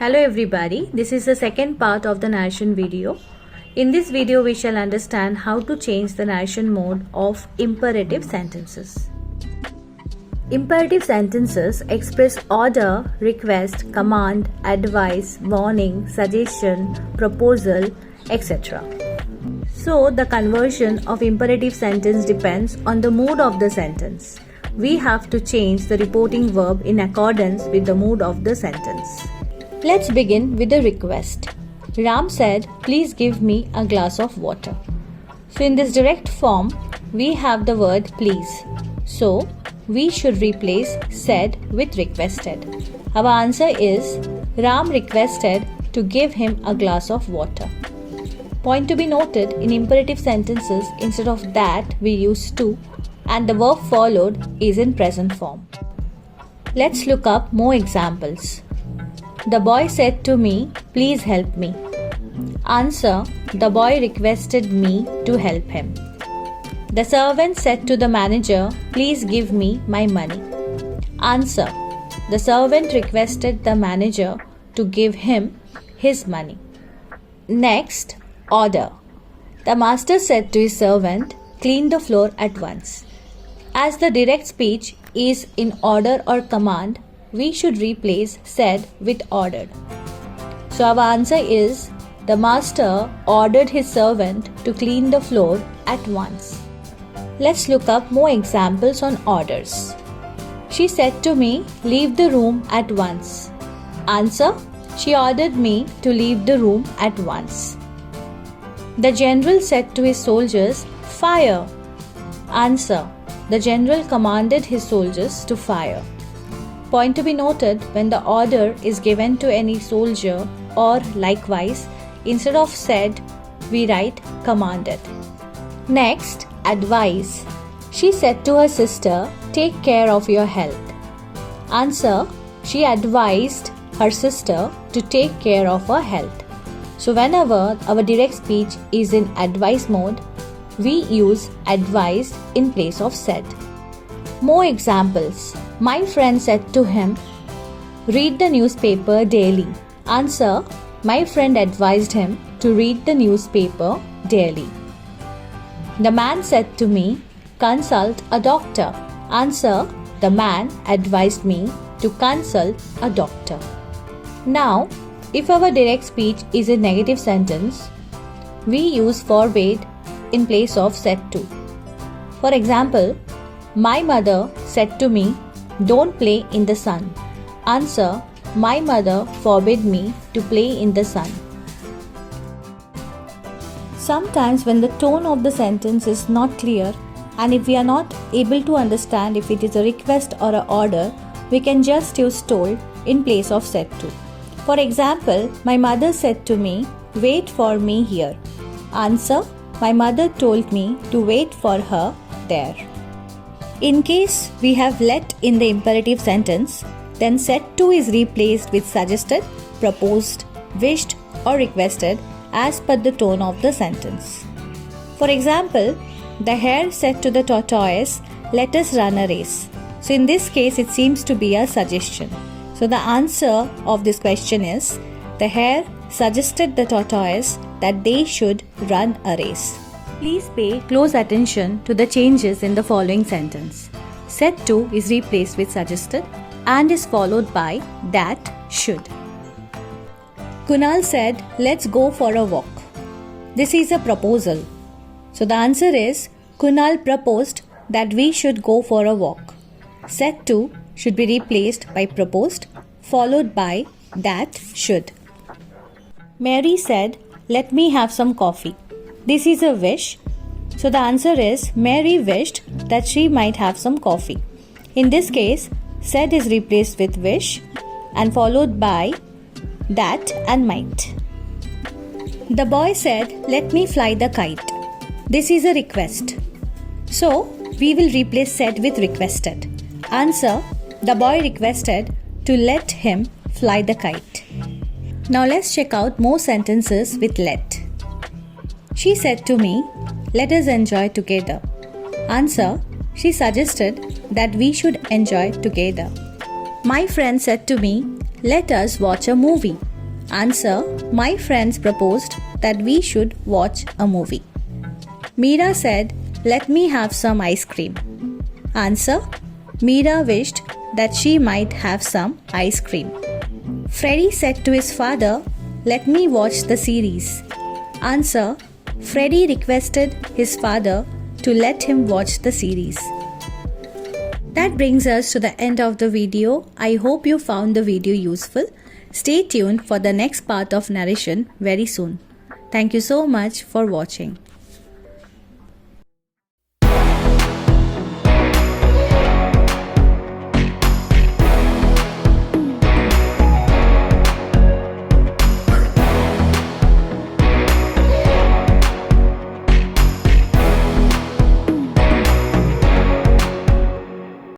Hello everybody, this is the second part of the narration video. In this video we shall understand how to change the narration mode of imperative sentences. Imperative sentences express order, request, command, advice, warning, suggestion, proposal, etc. So the conversion of imperative sentence depends on the mood of the sentence. We have to change the reporting verb in accordance with the mood of the sentence. Let's begin with the request. Ram said, "Please give me a glass of water." So in this direct form, we have the word please. So we should replace said with requested. Our answer is Ram requested to give him a glass of water. Point to be noted, in imperative sentences, instead of that we use to, and the verb followed is in present form. Let's look up more examples. The boy said to me, "Please help me." Answer: the boy requested me to help him. The servant said to the manager, "Please give me my money." Answer: the servant requested the manager to give him his money. Next, order. The master said to his servant, "Clean the floor at once." As the direct speech is in order or command, we should replace said with ordered. So our answer is the master ordered his servant to clean the floor at once. Let's look up more examples on orders. She said to me, "Leave the room at once." Answer: she ordered me to leave the room at once. The general said to his soldiers, "Fire." Answer: the general commanded his soldiers to fire. Point to be noted, when the order is given to any soldier or likewise, instead of said, we write commanded. Next, advise. She said to her sister, "Take care of your health." Answer: she advised her sister to take care of her health. So whenever our direct speech is in advice mode, we use advised in place of said. More examples. My friend said to him, "Read the newspaper daily." Answer: my friend advised him to read the newspaper daily. The man said to me, "Consult a doctor." Answer: the man advised me to consult a doctor. Now, if our direct speech is a negative sentence, we use forbade in place of said to. For example, my mother said to me, "Don't play in the sun." Answer: my mother forbade me to play in the sun. Sometimes when the tone of the sentence is not clear, and if we are not able to understand if it is a request or an order, we can just use told in place of said to. For example, my mother said to me, "Wait for me here." Answer: my mother told me to wait for her there. In case we have let in the imperative sentence, then said to is replaced with suggested, proposed, wished or requested as per the tone of the sentence. For example, the hare said to the tortoise, "Let us run a race." So in this case it seems to be a suggestion. So the answer of this question is, the hare suggested the tortoise that they should run a race. Please pay close attention to the changes in the following sentence. Said to is replaced with suggested and is followed by that should. Kunal said, "Let's go for a walk." This is a proposal. So the answer is Kunal proposed that we should go for a walk. Said to should be replaced by proposed followed by that should. Mary said, "Let me have some coffee." This is a wish. So the answer is Mary wished that she might have some coffee. In this case, said is replaced with wish and followed by that and might. The boy said, "Let me fly the kite." This is a request. So we will replace said with requested. Answer: the boy requested to let him fly the kite. Now let's check out more sentences with let. She said to me, "Let us enjoy together." Answer: she suggested that we should enjoy together. My friend said to me, "Let us watch a movie." Answer: my friends proposed that we should watch a movie. Meera said, let me have some ice cream. Answer: Meera wished that she might have some ice cream. Freddie said to his father, let me watch the series. Answer: Freddie requested his father to let him watch the series. That brings us to the end of the video. I hope you found the video useful. Stay tuned for the next part of narration very soon. Thank you so much for watching.